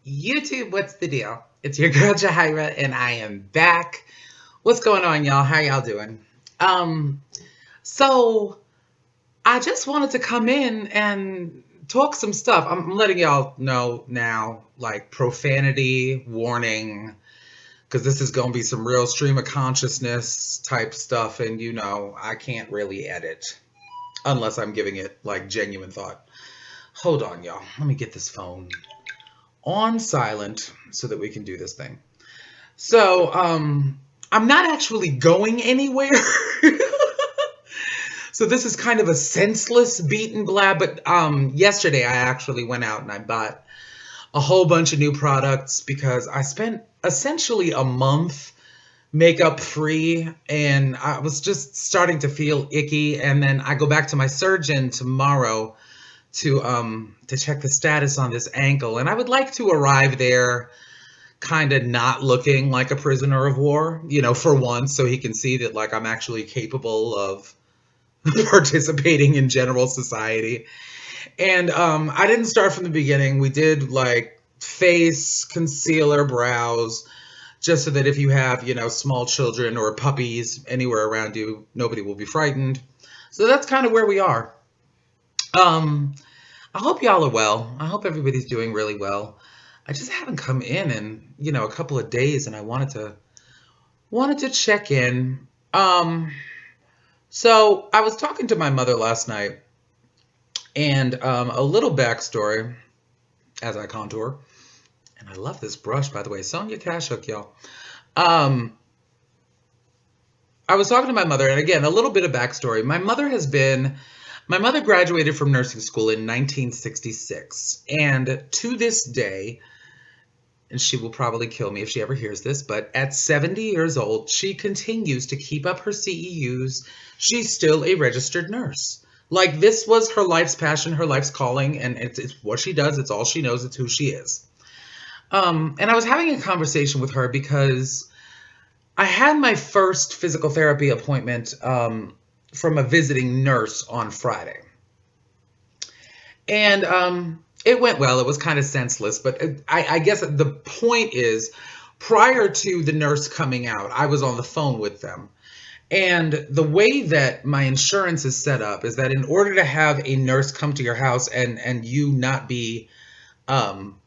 YouTube, what's the deal? It's your girl Jahira, and I am back. What's going on, y'all? How y'all doing? Um, so I just wanted to come in and talk some stuff. I'm letting y'all know now, like profanity warning, because this is gonna be some real stream of consciousness type stuff, and I can't really edit unless I'm giving it like genuine thought. Hold on, y'all. Let me get this phone on silent so that we can do this thing. So, I'm not actually going anywhere. So this is kind of a senseless beaten blab, but yesterday I actually went out and I bought a whole bunch of new products because I spent essentially a month makeup free and I was just starting to feel icky, and then I go back to my surgeon tomorrow to check the status on this ankle, and I would like to arrive there kind of not looking like a prisoner of war, for once, so he can see that like I'm actually capable of participating in general society. And I didn't start from the beginning. We did like face, concealer, brows, just so that if you have, small children or puppies anywhere around you, nobody will be frightened. So that's kind of where we are. Um, I hope y'all are well. I hope everybody's doing really well. I just haven't come in, a couple of days, and I wanted to check in. So I was talking to my mother last night, and a little backstory as I contour. And I love this brush, by the way. Sonia Kashuk, y'all. Um, I was talking to my mother, and again, a little bit of backstory. My mother graduated from nursing school in 1966, and to this day, and she will probably kill me if she ever hears this, but at 70 years old, she continues to keep up her CEUs. She's still a registered nurse. Like, this was her life's passion, her life's calling, and it's what she does. It's all she knows. It's who she is. And I was having a conversation with her because I had my first physical therapy appointment from a visiting nurse on Friday. And it went well. It was kind of senseless, but I guess the point is, prior to the nurse coming out, I was on the phone with them. And the way that my insurance is set up is that in order to have a nurse come to your house and you not be um,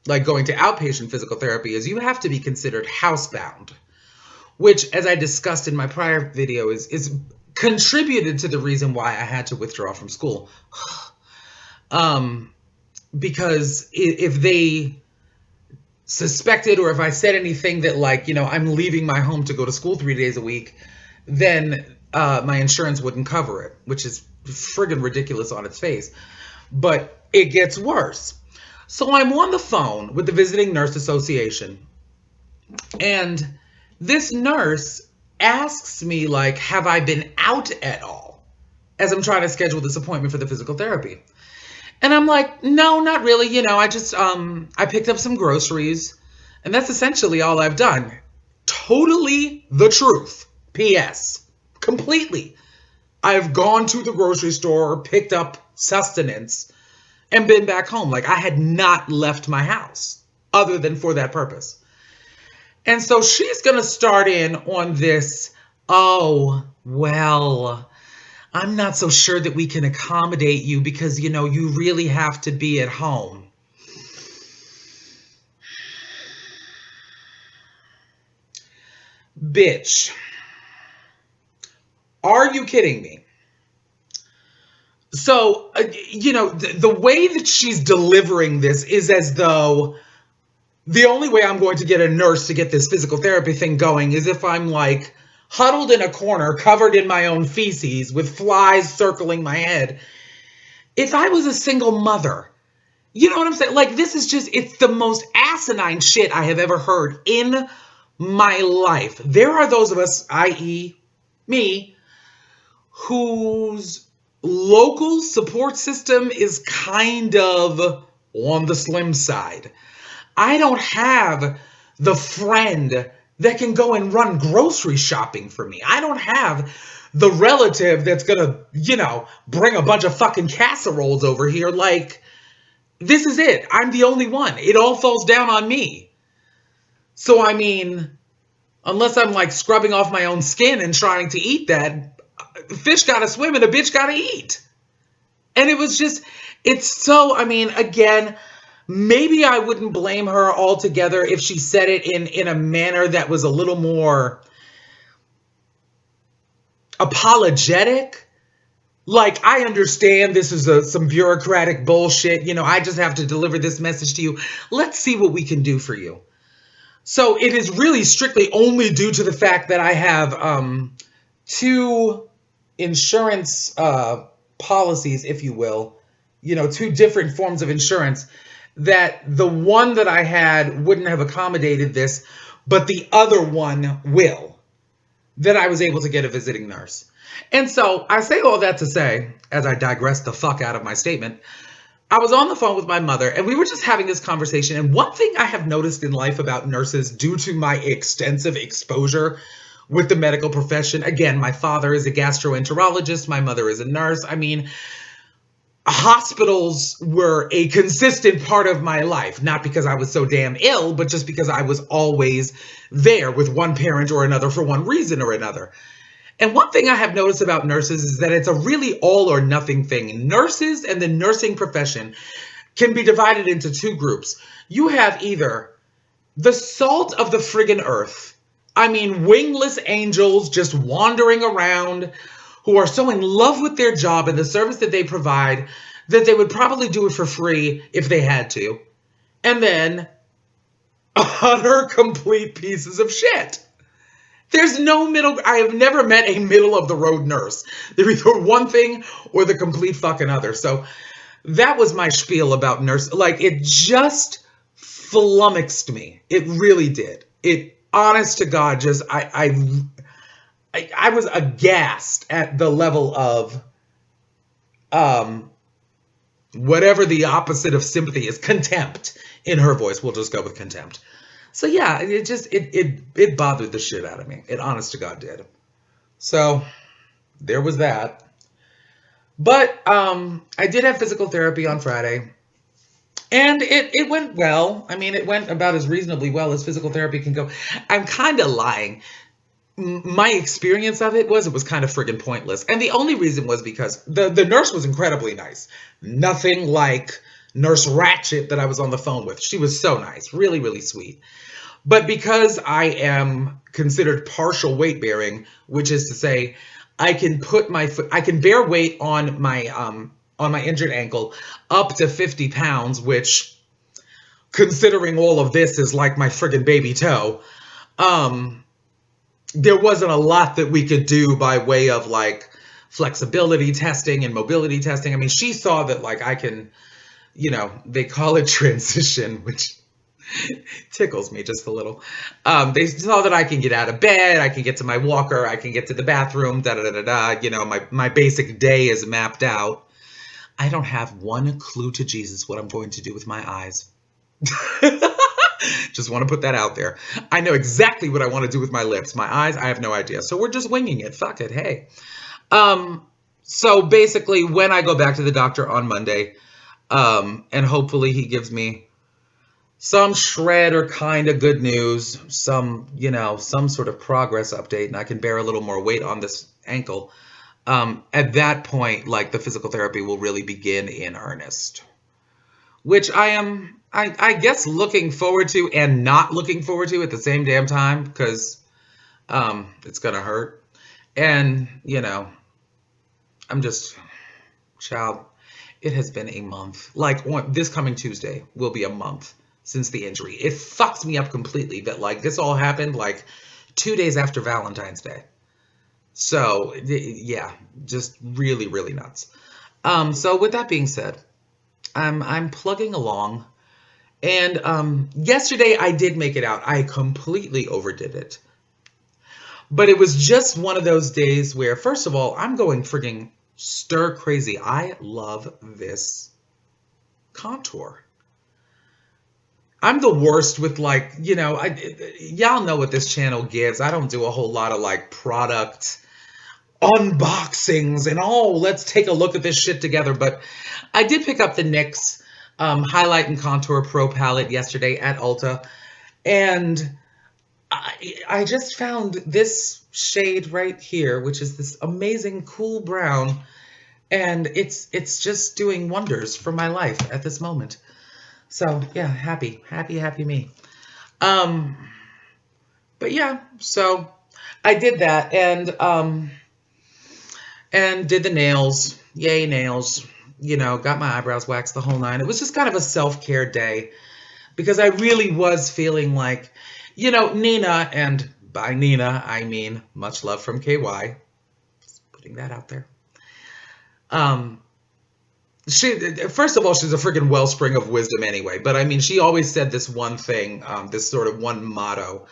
like going to outpatient physical therapy, is you have to be considered housebound, which, as I discussed in my prior video, is contributed to the reason why I had to withdraw from school. Um, because if they suspected, or if I said anything that like, I'm leaving my home to go to school 3 days a week, then my insurance wouldn't cover it, which is friggin' ridiculous on its face. But it gets worse. So I'm on the phone with the Visiting Nurse Association, and this nurse asks me, like, have I been out at all, as I'm trying to schedule this appointment for the physical therapy. And I'm like, no, not really. I just I picked up some groceries, and that's essentially all I've done. Totally the truth. P.S. Completely. I've gone to the grocery store, picked up sustenance, and been back home. Like, I had not left my house other than for that purpose. And so she's going to start in on this, oh, well, I'm not so sure that we can accommodate you because, you really have to be at home. Bitch, are you kidding me? So, the way that she's delivering this is as though the only way I'm going to get a nurse to get this physical therapy thing going is if I'm like huddled in a corner, covered in my own feces, with flies circling my head. If I was a single mother, you know what I'm saying? Like, this is just, it's the most asinine shit I have ever heard in my life. There are those of us, i.e., me, whose local support system is kind of on the slim side. I don't have the friend that can go and run grocery shopping for me. I don't have the relative that's gonna, bring a bunch of fucking casseroles over here. Like, this is it. I'm the only one. It all falls down on me. So, I mean, unless I'm like scrubbing off my own skin and trying to eat that, fish gotta swim and a bitch gotta eat. And it was just, it's so, I mean, again, maybe I wouldn't blame her altogether if she said it in a manner that was a little more apologetic. Like, I understand this is some bureaucratic bullshit. You know, I just have to deliver this message to you. Let's see what we can do for you. So it is really strictly only due to the fact that I have two insurance policies, if you will, you know, two different forms of insurance, that the one that I had wouldn't have accommodated this, but the other one will, that I was able to get a visiting nurse. And so I say all that to say, as I digress the fuck out of my statement, I was on the phone with my mother and we were just having this conversation. And one thing I have noticed in life about nurses, due to my extensive exposure with the medical profession, again, my father is a gastroenterologist, my mother is a nurse. I mean, hospitals were a consistent part of my life, not because I was so damn ill, but just because I was always there with one parent or another for one reason or another. And one thing I have noticed about nurses is that it's a really all or nothing thing. Nurses and the nursing profession can be divided into two groups. You have either the salt of the friggin' earth. I mean, wingless angels just wandering around who are so in love with their job and the service that they provide that they would probably do it for free if they had to. And then utter complete pieces of shit. There's no middle. I have never met a middle of the road nurse. They're either one thing or the complete fucking other. So that was my spiel about nurse. Like, it just flummoxed me. It really did. It, honest to God, just I was aghast at the level of whatever the opposite of sympathy is, contempt in her voice. We'll just go with contempt. So yeah, it bothered the shit out of me. It honest to God did. So there was that. But I did have physical therapy on Friday. And it went well. I mean, it went about as reasonably well as physical therapy can go. I'm kind of lying. My experience of it was kind of friggin' pointless. And the only reason was because the nurse was incredibly nice. Nothing like Nurse Ratchet that I was on the phone with. She was so nice. Really, really sweet. But because I am considered partial weight bearing, which is to say, I can put my foot, I can bear weight on my injured ankle up to 50 pounds, which, considering all of this, is like my friggin' baby toe. There wasn't a lot that we could do by way of like flexibility testing and mobility testing. I mean, she saw that like I can, you know, they call it transition, which tickles me just a little. They saw that I can get out of bed, I can get to my walker, I can get to the bathroom, You know, my basic day is mapped out. I don't have one clue to Jesus what I'm going to do with my eyes. Just want to put that out there. I know exactly what I want to do with my lips. My eyes, I have no idea. So we're just winging it. Fuck it. Hey. So basically, when I go back to the doctor on Monday, and hopefully he gives me some shred or kind of good news, some, you know, some sort of progress update, and I can bear a little more weight on this ankle. At that point, like, the physical therapy will really begin in earnest, which I guess looking forward to and not looking forward to at the same damn time, because it's gonna hurt. And, you know, I'm just, child, it has been a month. Like, this coming Tuesday will be a month since the injury. It fucks me up completely that, like, this all happened, like, 2 days after Valentine's Day. So, yeah, just really, really nuts. So with that being said, I'm plugging along. And yesterday I did make it out. I completely overdid it. But it was just one of those days where, first of all, I'm going frigging stir crazy. I love this contour. I'm the worst with, like, you know, y'all know what this channel gives. I don't do a whole lot of like product unboxings and, oh, let's take a look at this shit together. But I did pick up the NYX Highlight and Contour Pro Palette yesterday at Ulta. And I just found this shade right here, which is this amazing cool brown. And it's just doing wonders for my life at this moment. So yeah, happy, happy, happy me. Um, but yeah, so I did that and did the nails. Yay, nails. You know, got my eyebrows waxed, the whole nine. It was just kind of a self-care day because I really was feeling like, you know, Nina, and by Nina, I mean much love from KY. Just putting that out there. Um, she, first of all, she's a freaking wellspring of wisdom anyway. But I mean, she always said this one thing, this sort of one motto: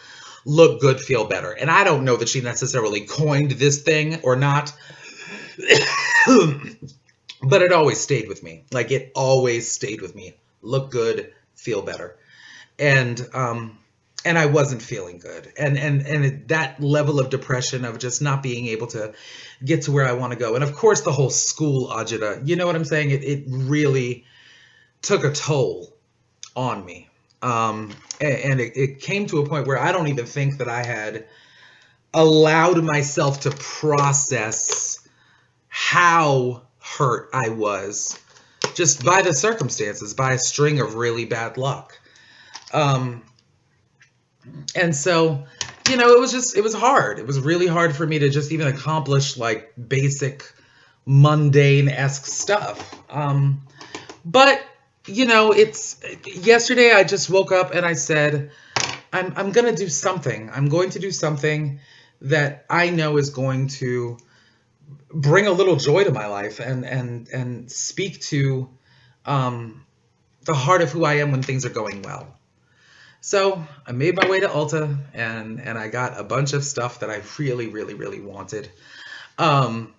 look good, feel better. And I don't know that she necessarily coined this thing or not, but it always stayed with me. Like it always stayed with me. Look good, feel better. And and I wasn't feeling good. That level of depression of just not being able to get to where I want to go. And of course the whole school agita, you know what I'm saying? It really took a toll on me. And it came to a point where I don't even think that I had allowed myself to process how hurt I was just by the circumstances, by a string of really bad luck. Um, and so, you know, it was hard. It was really hard for me to just even accomplish like basic mundane-esque stuff. But, you know, it's yesterday I just woke up and I said, I'm going to do something. I'm going to do something that I know is going to bring a little joy to my life and speak to the heart of who I am when things are going well. So I made my way to Ulta and I got a bunch of stuff that I really, really, really wanted. Um,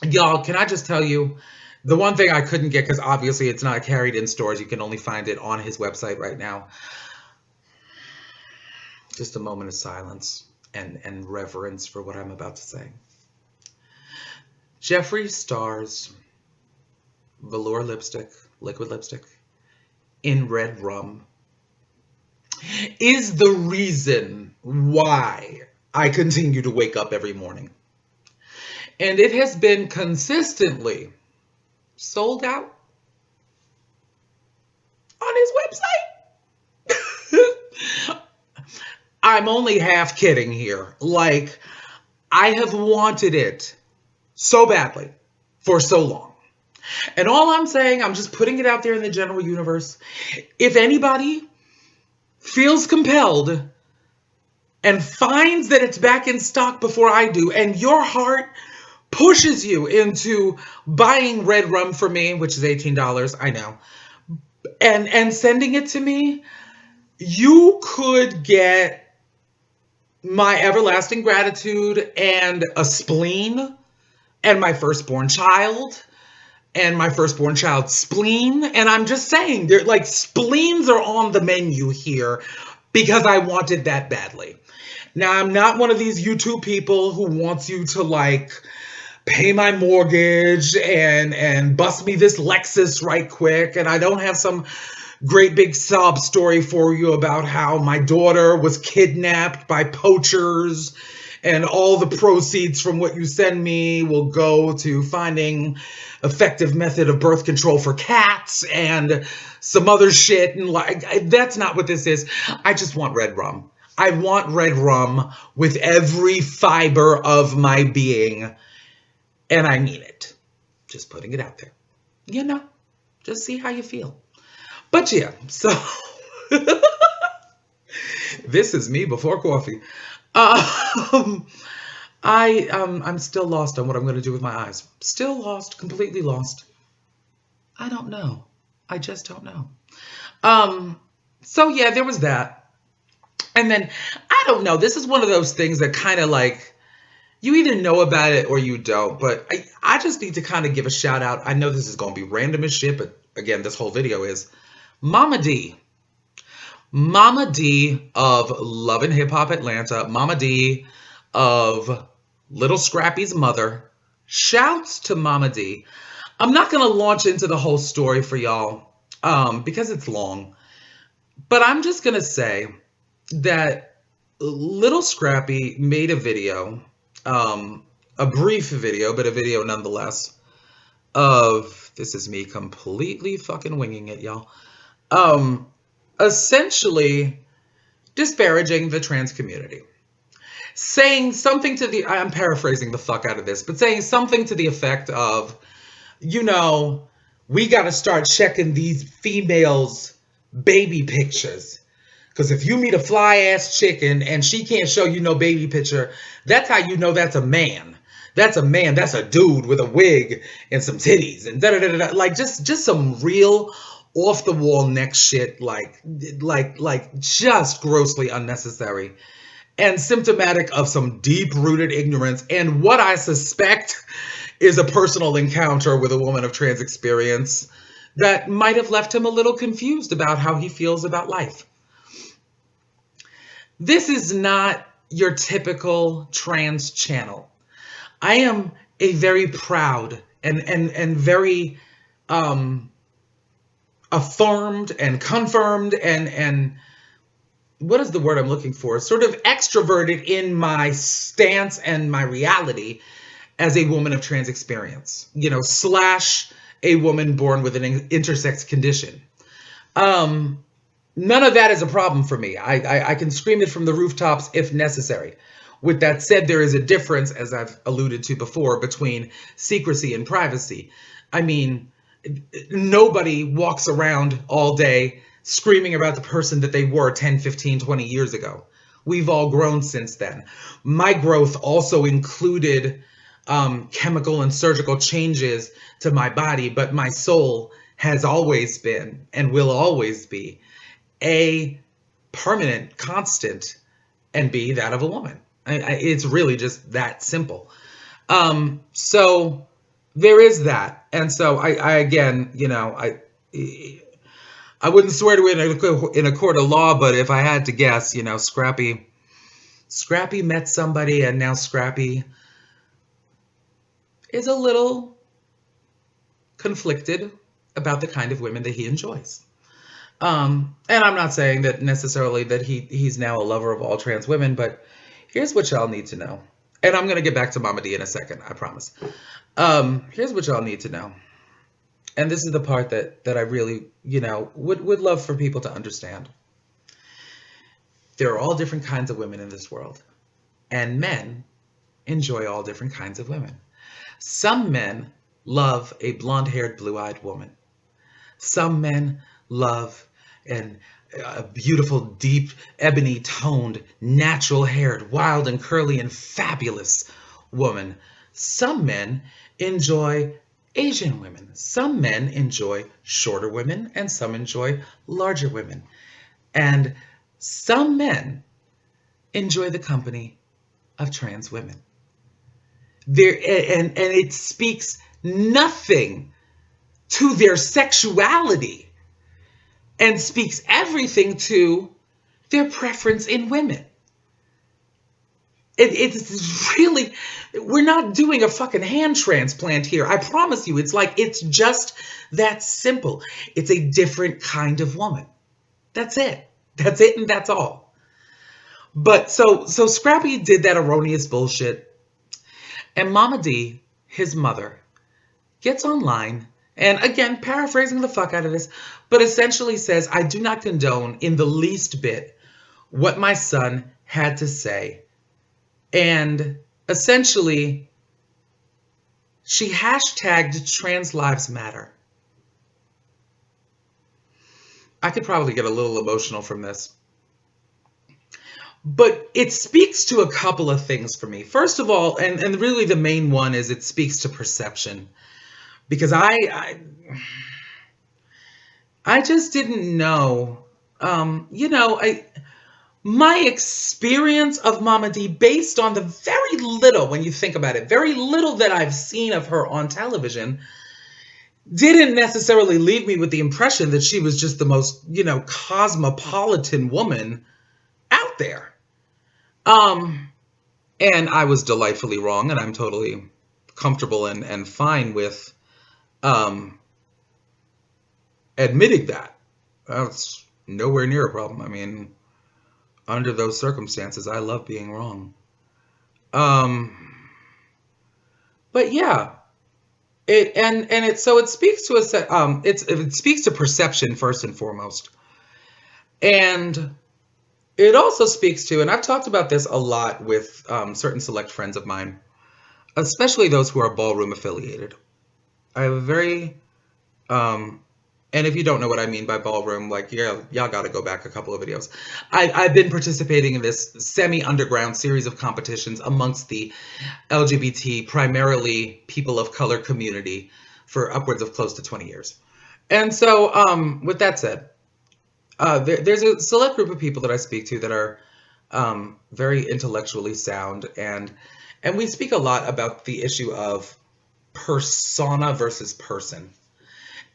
y'all, can I just tell you the one thing I couldn't get because obviously it's not carried in stores. You can only find it on his website right now. Just a moment of silence and reverence for what I'm about to say. Jeffree Star's velour lipstick, liquid lipstick, in red rum is the reason why I continue to wake up every morning. And it has been consistently sold out on his website. I'm only half kidding here. Like, I have wanted it so badly for so long. And all I'm saying, I'm just putting it out there in the general universe. If anybody feels compelled and finds that it's back in stock before I do, and your heart pushes you into buying red rum for me, which is $18, I know, and sending it to me, you could get my everlasting gratitude and a spleen and my firstborn child and my firstborn child's spleen. And I'm just saying, they're like spleens are on the menu here because I wanted that badly. Now, I'm not one of these YouTube people who wants you to like pay my mortgage and bust me this Lexus right quick. And I don't have some great big sob story for you about how my daughter was kidnapped by poachers and all the proceeds from what you send me will go to finding effective method of birth control for cats and some other shit. And like, that's not what this is. I just want red rum. I want red rum with every fiber of my being. And I mean it. Just putting it out there. You know, just see how you feel. But yeah, so this is me before coffee. Um, I'm still lost on what I'm going to do with my eyes. Still lost, completely lost. I don't know. I just don't know. So yeah, there was that. And then I don't know. This is one of those things that kind of like you either know about it or you don't. But I just need to kind of give a shout out. I know this is going to be random as shit, but again, this whole video is Momma Dee. Momma Dee of Love and Hip Hop Atlanta. Momma Dee of Little Scrappy's mother. Shouts to Momma Dee. I'm not going to launch into the whole story for y'all. because it's long. But I'm just going to say that Little Scrappy made a video, a brief video, but a video nonetheless, of this is me completely fucking winging it, y'all. Essentially disparaging the trans community. Saying something to the, I'm paraphrasing the fuck out of this, but saying something to the effect of, you know, we got to start checking these females' baby pictures. Because if you meet a fly ass chicken and she can't show you no baby picture, that's how you know that's a man. That's a man. That's a dude with a wig and some titties and da da da da. Like just some real off the wall neck shit. Like just grossly unnecessary and symptomatic of some deep rooted ignorance and what I suspect is a personal encounter with a woman of trans experience that might have left him a little confused about how he feels about life. This is not your typical trans channel. I am a very proud and very affirmed and confirmed and what is the word I'm looking for? Sort of extroverted in my stance and my reality as a woman of trans experience, you know, slash a woman born with an intersex condition. None of that is a problem for me. I can scream it from the rooftops if necessary. With that said, there is a difference, as I've alluded to before, between secrecy and privacy. I mean, nobody walks around all day screaming about the person that they were 10, 15, 20 years ago. We've all grown since then. My growth also included chemical and surgical changes to my body, but my soul has always been and will always be A, permanent, constant, and B, that of a woman. It's really just that simple. So there is that. And so I again, you know, I wouldn't swear to it in a court of law, but if I had to guess, you know, Scrappy met somebody and now Scrappy is a little conflicted about the kind of women that he enjoys. And I'm not saying that necessarily that he's now a lover of all trans women, but here's what y'all need to know. And I'm going to get back to Momma Dee in a second, I promise. Here's what y'all need to know. And this is the part that I really, you know, would love for people to understand. There are all different kinds of women in this world. And men enjoy all different kinds of women. Some men love a blonde-haired, blue-eyed woman. Some men love a beautiful, deep, ebony-toned, natural-haired, wild and curly and fabulous woman. Some men enjoy Asian women. Some men enjoy shorter women, and some enjoy larger women. And some men enjoy the company of trans women. And it speaks nothing to their sexuality and speaks everything to their preference in women. It's really, we're not doing a fucking hand transplant here. I promise you, it's just that simple. It's a different kind of woman. That's it. That's it and that's all. But so Scrappy did that erroneous bullshit. And Momma Dee, his mother, gets online and again, paraphrasing the fuck out of this, but essentially says, I do not condone in the least bit what my son had to say. And essentially, she hashtagged Trans Lives Matter. I could probably get a little emotional from this. But it speaks to a couple of things for me. First of all, and really the main one is it speaks to perception. Because I just didn't know, my experience of Momma Dee, based on the very little, when you think about it, very little that I've seen of her on television, didn't necessarily leave me with the impression that she was just the most, cosmopolitan woman out there. And I was delightfully wrong, and I'm totally comfortable and fine with admitting that. That's nowhere near a problem. I mean, under those circumstances, I love being wrong. Um, but yeah, it speaks to it speaks to perception first and foremost, and it also speaks to, and I've talked about this a lot with certain select friends of mine, especially those who are ballroom affiliated. I have a very Um, and if you don't know what I mean by ballroom, like, yeah, y'all got to go back a couple of videos. I've been participating in this semi-underground series of competitions amongst the LGBT, primarily people of color community for upwards of close to 20 years. And so, with that said, there's a select group of people that I speak to that are very intellectually sound, and we speak a lot about the issue of persona versus person.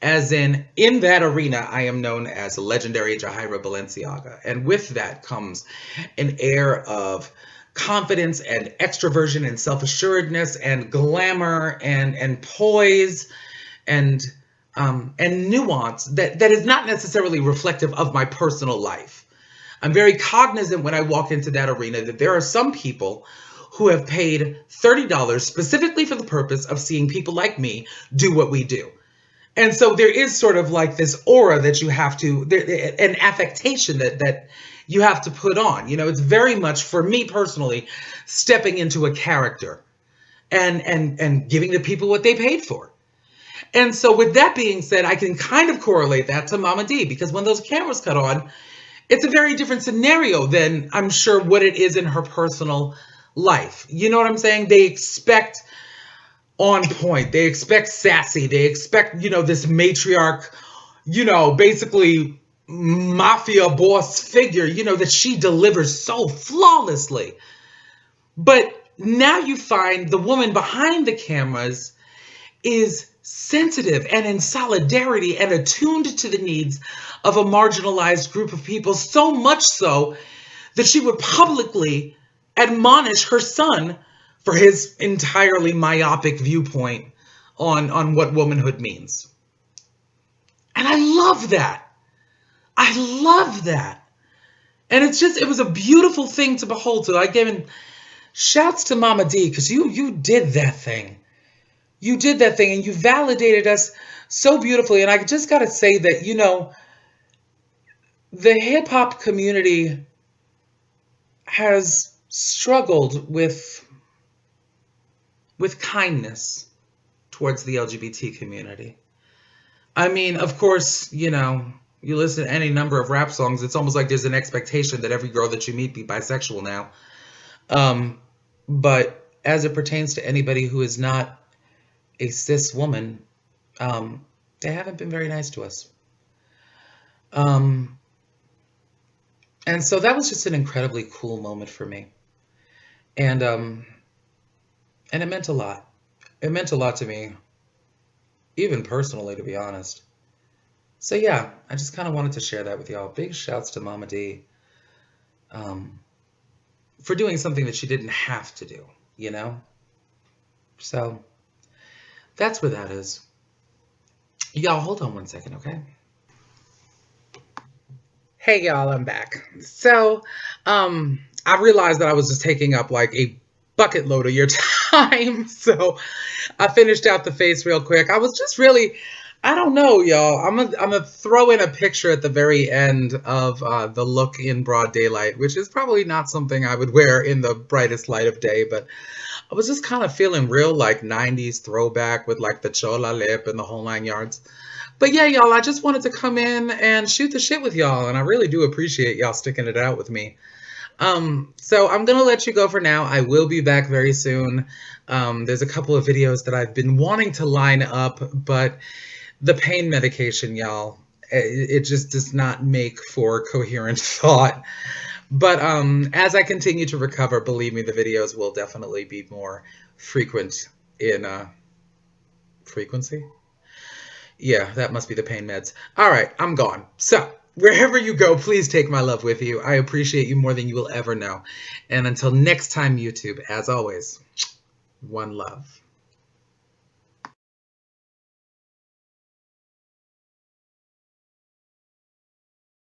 As in that arena, I am known as legendary Jahaira Balenciaga. And with that comes an air of confidence and extroversion and self-assuredness and glamour and poise and and nuance that is not necessarily reflective of my personal life. I'm very cognizant when I walk into that arena that there are some people who have paid $30 specifically for the purpose of seeing people like me do what we do. And so there is sort of like this aura that you have to, an affectation that you have to put on. You know, it's very much, for me personally, stepping into a character and giving the people what they paid for. And so with that being said, I can kind of correlate that to Momma Dee, because when those cameras cut on, it's a very different scenario than I'm sure what it is in her personal life. You know what I'm saying? They expect on point. They expect sassy. They expect, this matriarch, basically mafia boss figure, that she delivers so flawlessly. But now you find the woman behind the cameras is sensitive and in solidarity and attuned to the needs of a marginalized group of people, so much so that she would publicly admonish her son for his entirely myopic viewpoint on what womanhood means. And I love that. I love that. And it was a beautiful thing to behold. So I gave shouts to Momma Dee, because you did that thing. You did that thing and you validated us so beautifully. And I just got to say that, the hip hop community has struggled with kindness towards the LGBT community. I mean, of course, you listen to any number of rap songs, it's almost like there's an expectation that every girl that you meet be bisexual now. But as it pertains to anybody who is not a cis woman, they haven't been very nice to us. And so that was just an incredibly cool moment for me. And it meant a lot. It meant a lot to me, even personally, to be honest. So yeah, I just kind of wanted to share that with y'all. Big shouts to Momma Dee for doing something that she didn't have to do, So that's where that is. Y'all, hold on one second, okay? Hey y'all, I'm back. So, I realized that I was just taking up like a bucket load of your time. So I finished out the face real quick. I was just really, I don't know, y'all. I'm gonna throw in a picture at the very end of the look in broad daylight, which is probably not something I would wear in the brightest light of day, but I was just kind of feeling real like 90s throwback with like the chola lip and the whole 9 yards. But yeah, y'all, I just wanted to come in and shoot the shit with y'all, and I really do appreciate y'all sticking it out with me. So I'm gonna let you go for now. I will be back very soon. There's a couple of videos that I've been wanting to line up, but the pain medication, y'all, it just does not make for coherent thought. But as I continue to recover, believe me, the videos will definitely be more frequent in frequency. Yeah, that must be the pain meds. All right, I'm gone. So, wherever you go, please take my love with you. I appreciate you more than you will ever know. And until next time, YouTube, as always, one love.